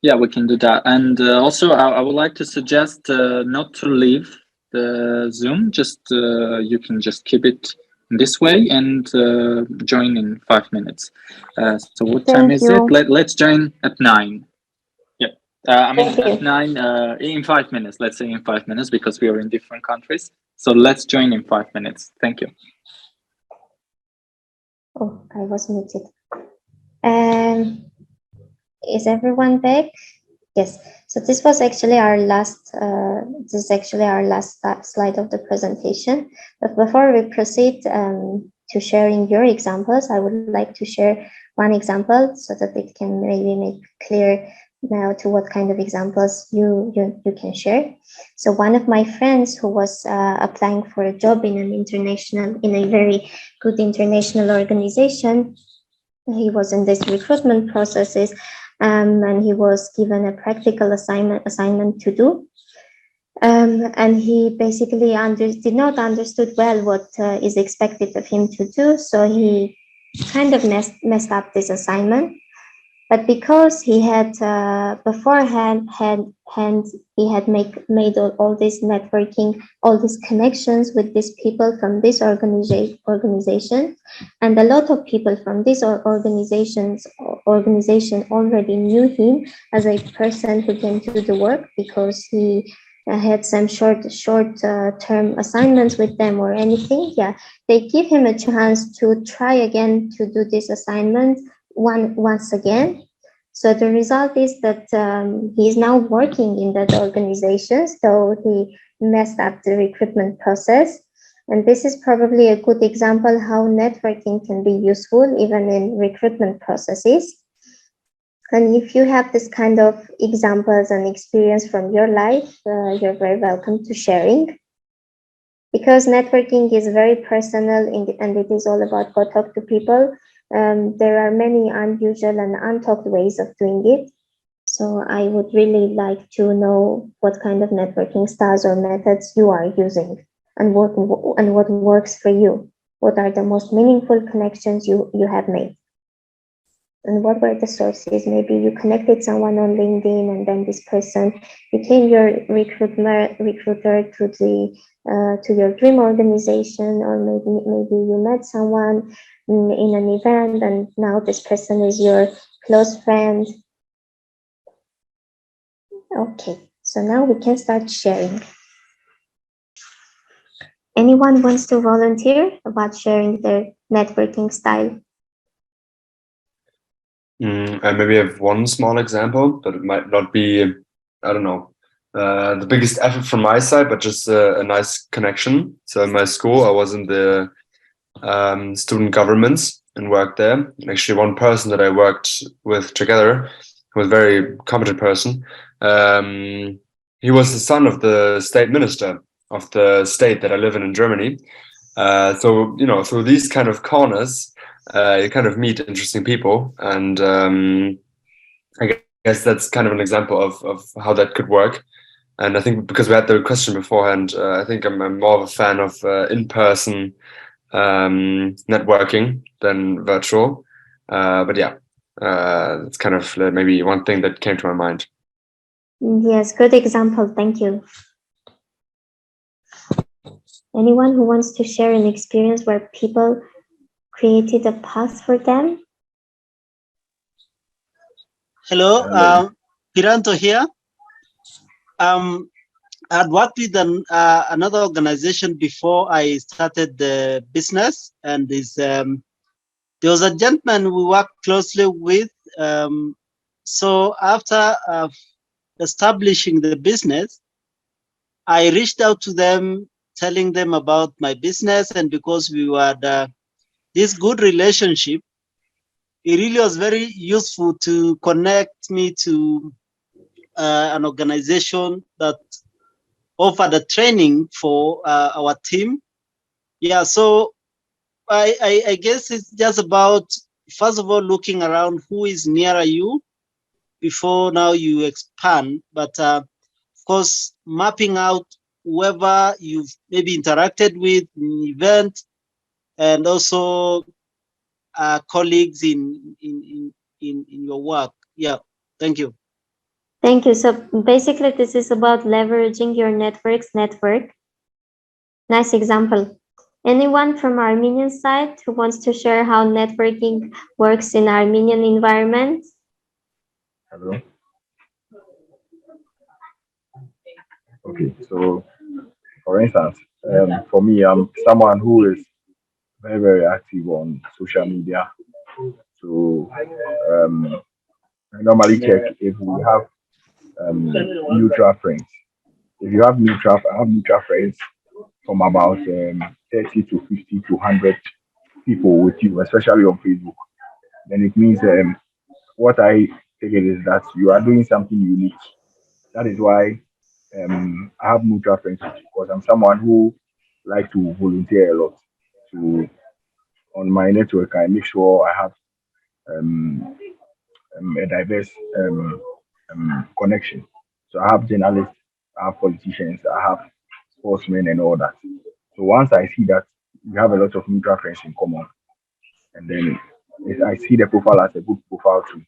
Yeah, we can do that. And also, I would like to suggest not to leave the Zoom. Just you can just keep it this way and join in 5 minutes. So what time is it? Let's join at 9. Yeah, I mean at 9 in 5 minutes. Let's say in 5 minutes, because we are in different countries. So let's join in 5 minutes. Thank you. Oh, I was muted. Is everyone back? Yes. So this was actually our last. Slide of the presentation. But before we proceed to sharing your examples, I would like to share one example so that it can maybe make clear now to what kind of examples you can share. So one of my friends who was applying for a job in a very good international organization, he was in this recruitment processes, and he was given a practical assignment to do. And he basically did not understood well what is expected of him to do. So he kind of messed up this assignment. But because he had beforehand he had made all this networking, all these connections with these people from this organization, and a lot of people from this organization already knew him as a person who can do the work, because he had some short term assignments with them or anything. Yeah, they give him a chance to try again to do this assignment once again. So the result is that he is now working in that organization. So he messed up the recruitment process, And this is probably a good example how networking can be useful even in recruitment processes. And if you have this kind of examples and experience from your life, you're very welcome to sharing. Because networking is very personal and it is all about go talk to people. There are many unusual and untalked ways of doing it. So I would really like to know what kind of networking styles or methods you are using and what works for you. What are the most meaningful connections you have made? And what were the sources? Maybe you connected someone on LinkedIn and then this person became your recruiter to your dream organization, or maybe you met someone in an event and now this person is your close friend. Okay, so now we can start sharing. Anyone wants to volunteer about sharing their networking style? I maybe have one small example, but it might not be, I don't know, the biggest effort from my side, but just a nice connection. So in my school, I was in the student governments and worked there. And actually, one person that I worked with together, who was a very competent person, he was the son of the state minister of the state that I live in Germany. So, you know, through these kind of corners, you kind of meet interesting people. And I guess that's kind of an example of how that could work. And I think because we had the question beforehand, I think I'm more of a fan of in-person networking than virtual. But yeah, it's kind of maybe one thing that came to my mind. Yes, good example. Thank you. Anyone who wants to share an experience where people created a path for them? Hello, Piranto here. I'd worked with another organization before I started the business, and there was a gentleman we worked closely with. So after establishing the business, I reached out to them, telling them about my business, and because we had this good relationship, it really was very useful to connect me to an organization that offered a training for our team. Yeah, so I guess it's just about, first of all, looking around who is nearer you before now you expand. But of course, mapping out whoever you've maybe interacted with in the event, and also colleagues in your work. Yeah, thank you. Thank you. So basically, this is about leveraging your network. Nice example. Anyone from Armenian side who wants to share how networking works in Armenian environment? Hello. Okay, so for instance, for me, I'm someone who is very, very active on social media. So I normally check if we have mutual friends. If you have mutual, I have mutual friends from about 30 to 50 to 100 people with you, especially on Facebook. Then it means what I take it is that you are doing something unique. That is why I have mutual friends with you, because I'm someone who like to volunteer a lot. To on my network, I make sure I have a diverse connection. So I have journalists, I have politicians, I have sportsmen, and all that. So once I see that we have a lot of mutual friends in common, and then I see the profile as a good profile to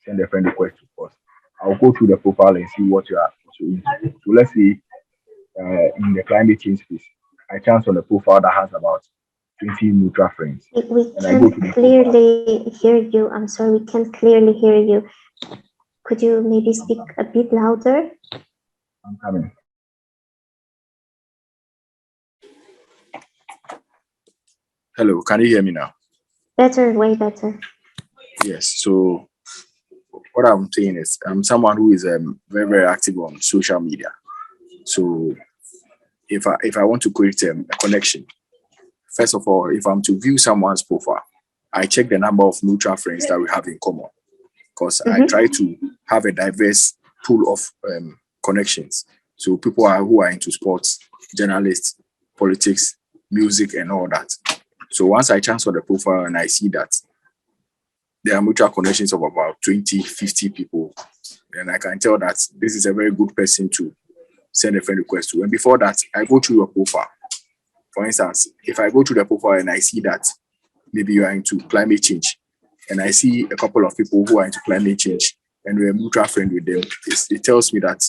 send a friend request to us, I'll go through the profile and see what you are into. So let's say in the climate change space, I chance on a profile that has about 20 mutual friends. We can't clearly hear you. I'm sorry, we can't clearly hear you. Could you maybe speak a bit louder? I'm coming. Hello, can you hear me now? Better, way better. Yes, so what I'm saying is I'm someone who is very, very active on social media. So if I want to create a connection, first of all, if I'm to view someone's profile, I check the number of mutual friends that we have in common, because I try to have a diverse pool of connections. So people who are into sports, journalists, politics, music, and all that. So once I transfer the profile and I see that there are mutual connections of about 20, 50 people, then I can tell that this is a very good person to send a friend request to. And before that, I go through your profile. For instance, if I go to the profile and I see that maybe you are into climate change, and I see a couple of people who are into climate change, and we're a mutual friend with them, it tells me that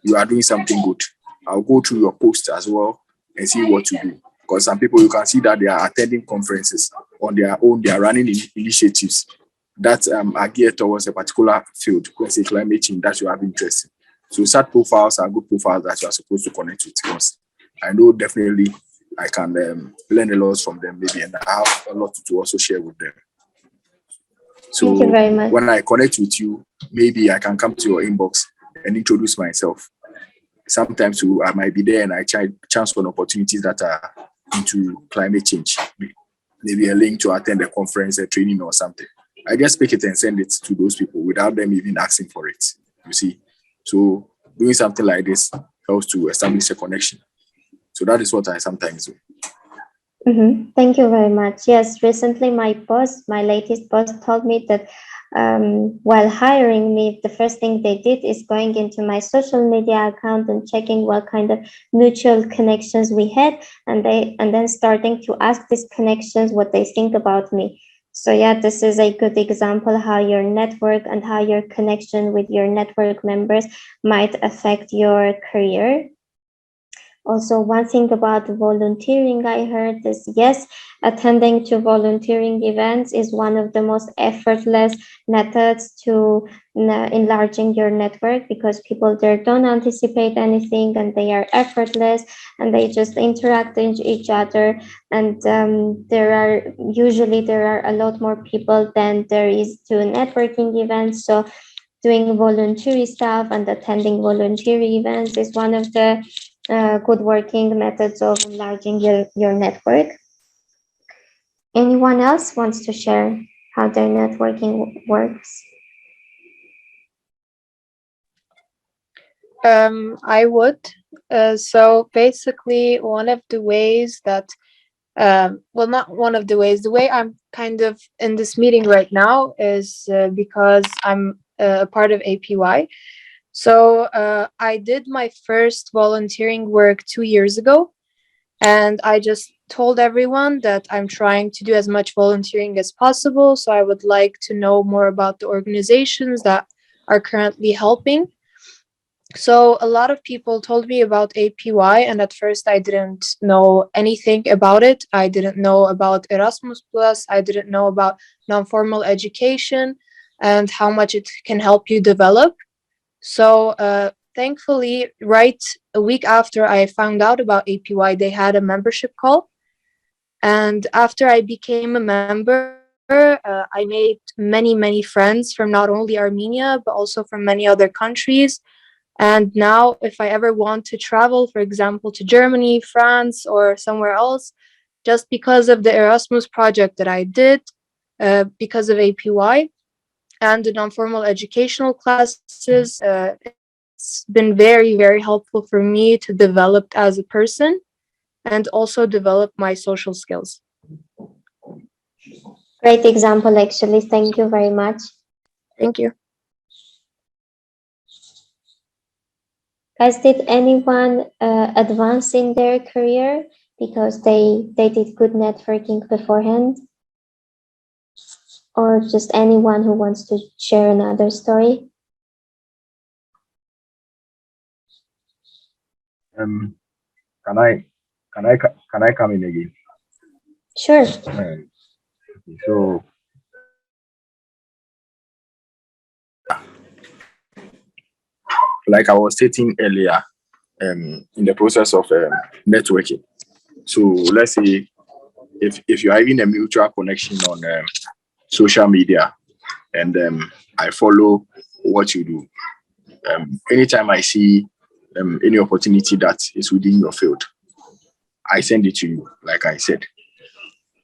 you are doing something good. I'll go through your post as well and see what you do. Because some people, you can see that they are attending conferences on their own, they are running initiatives that are geared towards a particular field, let's say climate change, that you have interest in. So such profiles are good profiles that you are supposed to connect with, because I know definitely I can learn a lot from them, maybe, and I have a lot to also share with them. So thank you very much. When I connect with you, maybe I can come to your inbox and introduce myself. Sometimes I might be there and I chance on opportunities that are into climate change, maybe a link to attend a conference, a training or something. I just pick it and send it to those people without them even asking for it, you see. So doing something like this helps to establish a connection. So that is what I sometimes do. Thank you very much. Yes, recently my latest boss told me that while hiring me, the first thing they did is going into my social media account and checking what kind of mutual connections we had, and then starting to ask these connections what they think about me. So yeah, this is a good example how your network and how your connection with your network members might affect your career. Also, one thing about volunteering I heard is, yes, attending to volunteering events is one of the most effortless methods to enlarging your network, because people there don't anticipate anything and they are effortless and they just interact with each other. And there are a lot more people than there is to networking events. So doing voluntary stuff and attending voluntary events is one of the good working methods of enlarging your network. Anyone else wants to share how their networking works? I would. So basically, one of the ways that, well, not one of the ways, the way I'm kind of in this meeting right now is because I'm a part of APY. So I did my first volunteering work 2 years ago, and I just told everyone that I'm trying to do as much volunteering as possible. So I would like to know more about the organizations that are currently helping. So a lot of people told me about APY, and at first I didn't know anything about it. I didn't know about Erasmus+, I didn't know about non-formal education and how much it can help you develop. So thankfully, right a week after I found out about APY, they had a membership call. And after I became a member, I made many, many friends from not only Armenia, but also from many other countries. And now if I ever want to travel, for example, to Germany, France, or somewhere else, just because of the Erasmus project that I did, because of APY, and the non-formal educational classes, it's been very, very helpful for me to develop as a person and also develop my social skills. Great example, actually. Thank you very much. Thank you. Guys, did anyone advance in their career because they did good networking beforehand? Or just anyone who wants to share another story? Can I come in again? Sure. So like I was stating earlier, in the process of networking. So let's say if you are in a mutual connection on social media, and I follow what you do, anytime I see any opportunity that is within your field, I send it to you, like I said.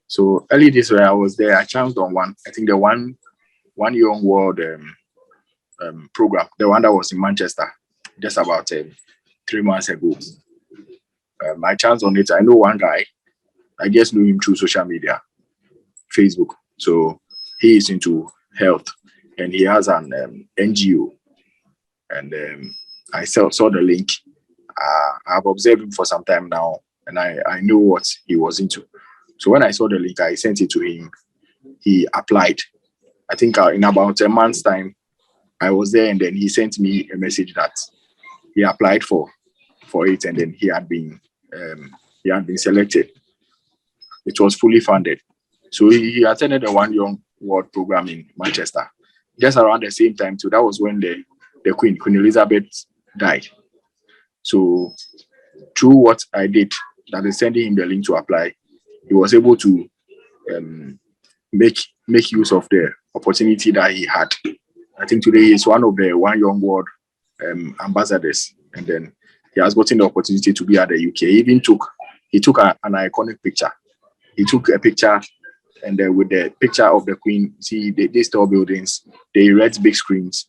So early this year, I was there. I chanced on one. I think the one young world program, the one that was in Manchester, just about 3 months ago. I chanced on it. I know one guy. I just knew him through social media, Facebook. So he is into health, and he has an NGO. And I saw the link. I've observed him for some time now, and I know what he was into. So when I saw the link, I sent it to him. He applied. I think in about a month's time, I was there, and then he sent me a message that he applied for it, and then he had been selected. It was fully funded. So he attended the One Young World program in Manchester. Just around the same time too. That was when the Queen Elizabeth died. So through what I did, that is sending him the link to apply, he was able to make use of the opportunity that he had. I think today he is one of the One Young World ambassadors, and then he has gotten the opportunity to be at the UK. He took an iconic picture. He took a picture, and with the picture of the Queen, see these tall buildings, they erect big screens,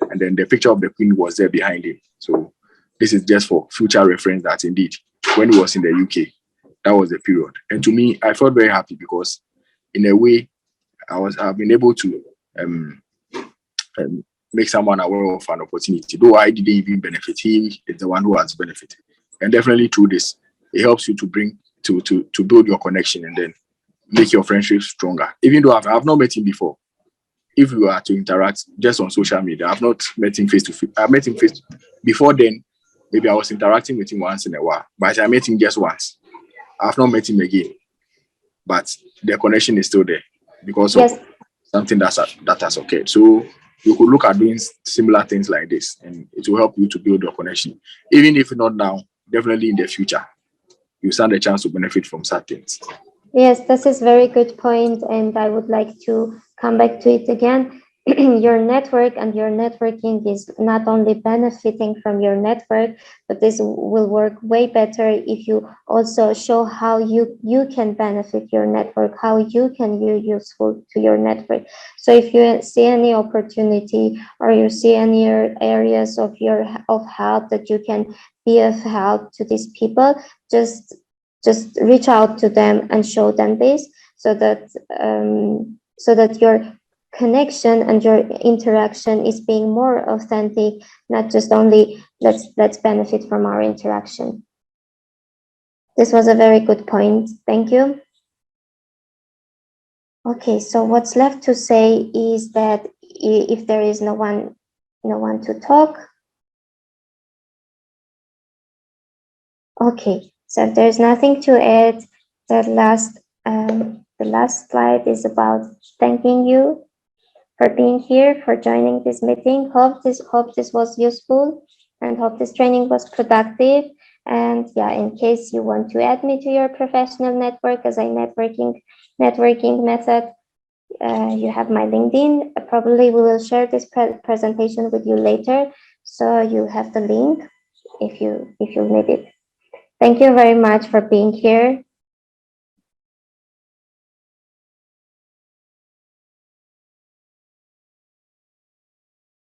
and then the picture of the Queen was there behind him. So this is just for future reference that indeed, when he was in the UK, that was the period. And to me, I felt very happy because in a way, I've been able to make someone aware of an opportunity. Though I didn't even benefit, he is the one who has benefited. And definitely through this, it helps you to build your connection and then make your friendship stronger. Even though I've not met him before, if you are to interact just on social media, I've not met him face to face. I met him before then. Maybe I was interacting with him once in a while, but I met him just once. I've not met him again, but the connection is still there because of something that has occurred. So you could look at doing similar things like this, and it will help you to build your connection. Even if not now, definitely in the future, you stand a chance to benefit from such things. Yes, this is very good point, and I would like to come back to it again. Your network and your networking is not only benefiting from your network, but this will work way better if you also show how you can benefit your network, how you can be useful to your network. So if you see any opportunity or you see any areas of help that you can be of help to these people, just reach out to them and show them this, so that your connection and your interaction is being more authentic, not just only let's benefit from our interaction. This was a very good point. Thank you. Okay, so what's left to say is that if there is no one to talk. Okay, so if there's nothing to add, the last slide is about thanking you for being here, for joining this meeting. Hope this was useful, and hope this training was productive. And yeah, in case you want to add me to your professional network as a networking method, you have my LinkedIn. Probably we will share this presentation with you later, so you have the link if you need it. Thank you very much for being here.